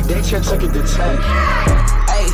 They can't take it to 10. Hey,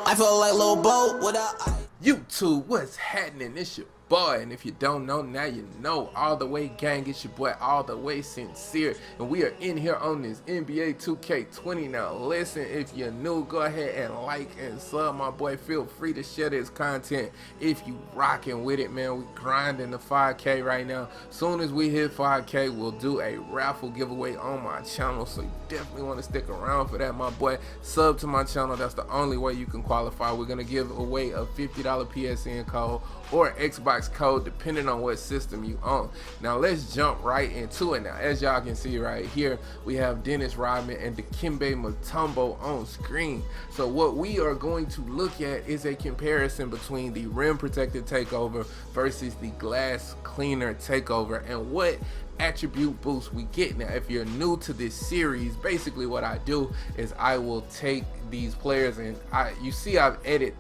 I feel like Lil Bo without YouTube, what's happening? It's your boy, and if you don't know, now you know. All the way gang, it's your boy All the Way Sincere, and we are in here on this NBA 2K20. Now listen, if you're new, go ahead and like and sub my boy. Feel free to share this content if you rocking with it, man. We grinding the 5K right now. Soon as we hit 5K, we'll do a raffle giveaway on my channel, so you definitely want to stick around for that, my boy. Sub to my channel, that's the only way you can qualify. We're gonna give away a $50 PSN code or Xbox code depending on what system you own. Now let's jump right into it. Now as y'all can see right here, we have Dennis Rodman and Dikembe Mutombo on screen. So what we are going to look at is a comparison between the rim protected takeover versus the glass cleaner takeover and what attribute boost we get. Now if you're new to this series, basically what I do is I will take these players and you see I've edited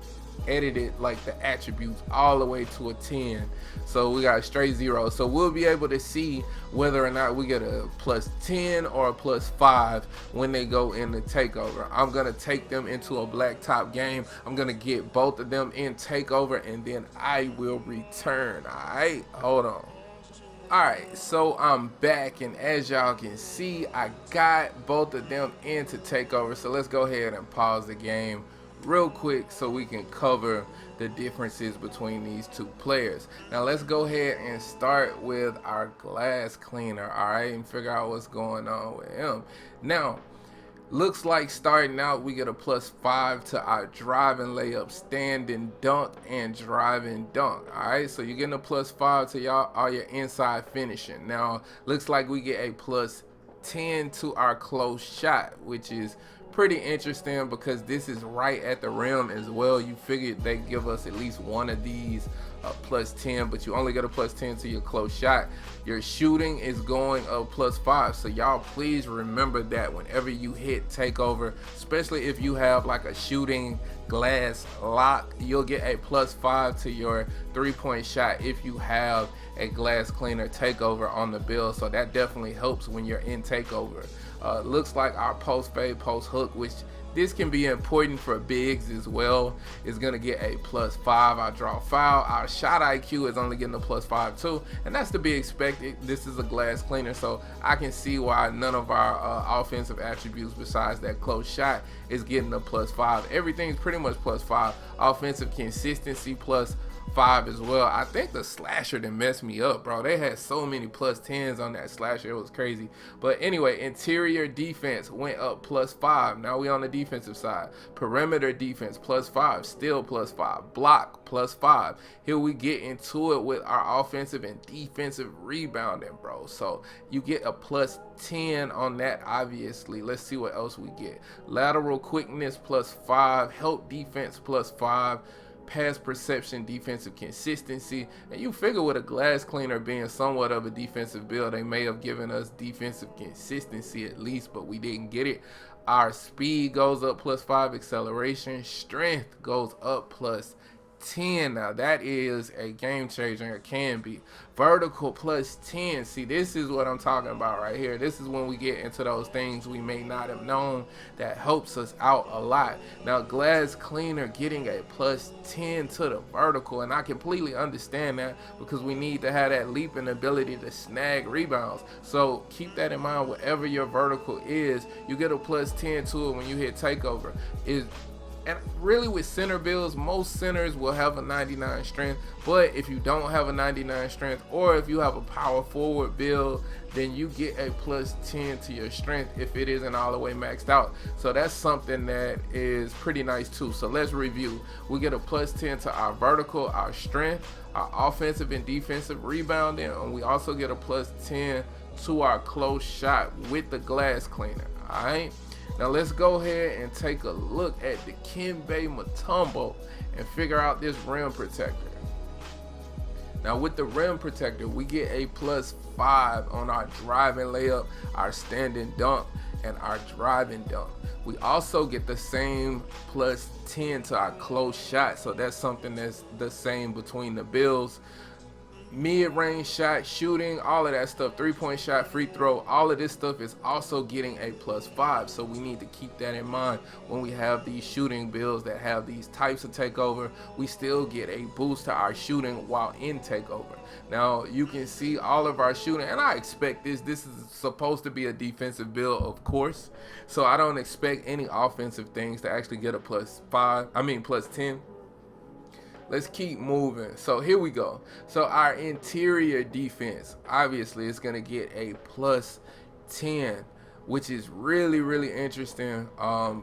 like the attributes all the way to a 10, so we got straight zero, so we'll be able to see whether or not we get a plus 10 or a plus 5 when they go in the takeover. I'm gonna take them into a blacktop game. I'm gonna get both of them in takeover and then I will return. All right, hold on. Alright, so I'm back, and as y'all can see, I got both of them into takeover. So let's go ahead and pause the game real quick so we can cover the differences between these two players. Now let's go ahead and start with our glass cleaner, alright, and figure out what's going on with him. Now looks like starting out we get a plus 5 to our driving layup, standing dunk, and driving dunk. Alright, so you're getting a plus 5 to y'all all your inside finishing. Now looks like we get a plus 10 to our close shot, which is pretty interesting because this is right at the rim as well. You figured they give us at least one of these plus 10, but you only get a plus 10 to your close shot. Your shooting is going up plus 5, so y'all please remember that whenever you hit takeover, especially if you have like a shooting glass lock, you'll get a plus 5 to your 3-point shot if you have a glass cleaner takeover on the bill. So that definitely helps when you're in takeover. Looks like our post fade, post hook, which this can be important for bigs as well, is gonna get a plus 5. Our draw foul, our shot IQ is only getting a plus 5 too, and that's to be expected. This is a glass cleaner, so I can see why none of our offensive attributes besides that close shot is getting a plus 5. Everything's pretty much plus 5. Offensive consistency plus 5 as well. I think the slasher that messed me up, bro. They had so many plus 10s on that slasher, it was crazy. But anyway, interior defense went up plus 5. Now we on the defensive side. Perimeter defense plus 5, still plus 5. Block plus 5. Here we get into it with our offensive and defensive rebounding, bro. So you get a plus 10 on that, obviously. Let's see what else we get. Lateral quickness plus 5. Help defense plus 5. Pass perception, defensive consistency, and you figure with a glass cleaner being somewhat of a defensive build, they may have given us defensive consistency at least, but we didn't get it. Our speed goes up plus 5, acceleration, strength goes up plus 10. Now that is a game changer. It can be. Vertical plus 10. See, this is what I'm talking about right here. This is when we get into those things we may not have known that helps us out a lot. Now glass cleaner getting a plus 10 to the vertical, and I completely understand that because we need to have that leaping ability to snag rebounds. So keep that in mind. Whatever your vertical is, you get a plus 10 to it when you hit takeover. And really with center builds, most centers will have a 99 strength, but if you don't have a 99 strength, or if you have a power forward build, then you get a plus 10 to your strength if it isn't all the way maxed out. So that's something that is pretty nice too. So let's review. We get a plus 10 to our vertical, our strength, our offensive and defensive rebounding, and we also get a plus 10 to our close shot with the glass cleaner. All right. Now let's go ahead and take a look at Dikembe Mutombo and figure out this rim protector. Now with the rim protector, we get a plus 5 on our driving layup, our standing dunk, and our driving dunk. We also get the same plus 10 to our close shot, so that's something that's the same between the builds. mid-range shot, shooting, all of that stuff, three-point shot, free throw, all of this stuff is also getting a +5. So we need to keep that in mind when we have these shooting builds that have these types of takeover. We still get a boost to our shooting while in takeover. Now you can see all of our shooting, and I expect this is supposed to be a defensive build, of course, so I don't expect any offensive things to actually get a +10. Let's keep moving. So here we go. So our interior defense, obviously, is going to get a +10, which is really interesting,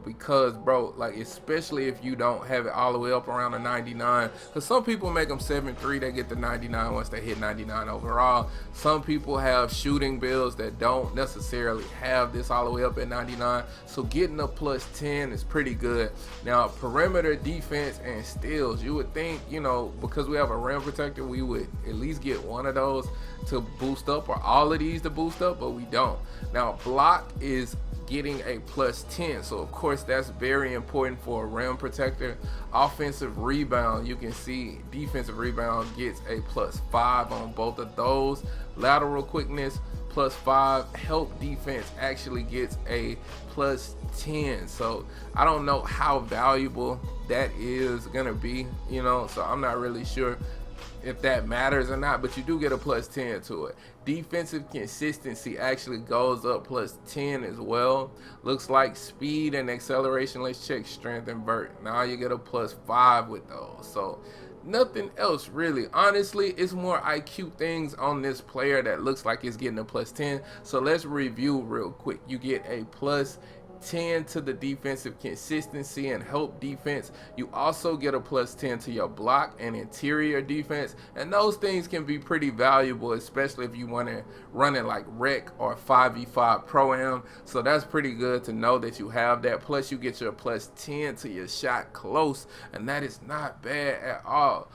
because, bro, like, especially if you don't have it all the way up around the 99, because some people make them 7-3, they get the 99 once they hit 99 overall. Some people have shooting builds that don't necessarily have this all the way up at 99, so getting a +10 is pretty good. Now, perimeter defense and steals, you would think, you know, because we have a rim protector, we would at least get one of those to boost up, or all of these to boost up, but we don't. Now, block is getting a +10, so of course that's very important for a rim protector. Offensive rebound, you can see defensive rebound gets a +5 on both of those. Lateral quickness +5. Help defense actually gets a +10. So I don't know how valuable that is gonna be, you know, so I'm not really sure if that matters or not, but you do get a +10 to it. Defensive consistency actually goes up +10 as well. Looks like speed and acceleration. Let's check strength and vert. Now you get a +5 with those. So nothing else really. Honestly, it's more IQ things on this player that looks like it's getting a +10. So let's review real quick. You get a +10 to the defensive consistency and help defense. You also get a +10 to your block and interior defense, and those things can be pretty valuable, especially if you want to run it like rec or 5v5 pro-am. So that's pretty good to know that you have that. Plus you get your +10 to your shot close, and that is not bad at all.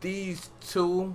These two,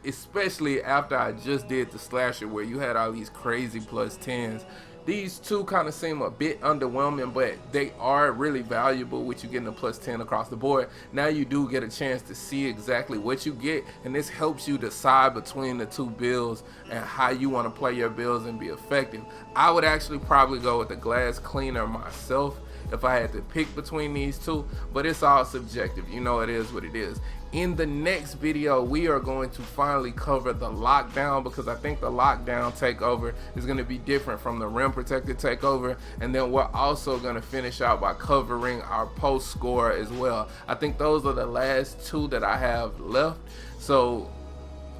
especially after I just did the slasher where you had all these crazy +10s, these two kind of seem a bit underwhelming, but they are really valuable with you getting a +10 across the board. Now you do get a chance to see exactly what you get, and this helps you decide between the two builds and how you want to play your builds and be effective. I would actually probably go with the glass cleaner myself if I had to pick between these two, but it's all subjective. You know, it is what it is. In the next video, we are going to finally cover the lockdown, because I think the lockdown takeover is going to be different from the rim protected takeover. And then we're also going to finish out by covering our post score as well. I think those are the last two that I have left. So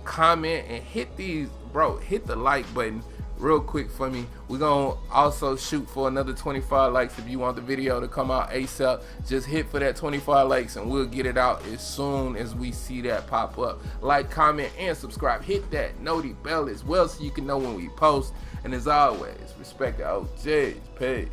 comment and hit these, bro, hit the like button real quick for me. We're gonna also shoot for another 25 likes. If you want the video to come out ASAP, just hit for that 25 likes and we'll get it out as soon as we see that pop up. Like, comment, and subscribe. Hit that noti bell as well so you can know when we post. And as always, respect the OGs. Peace.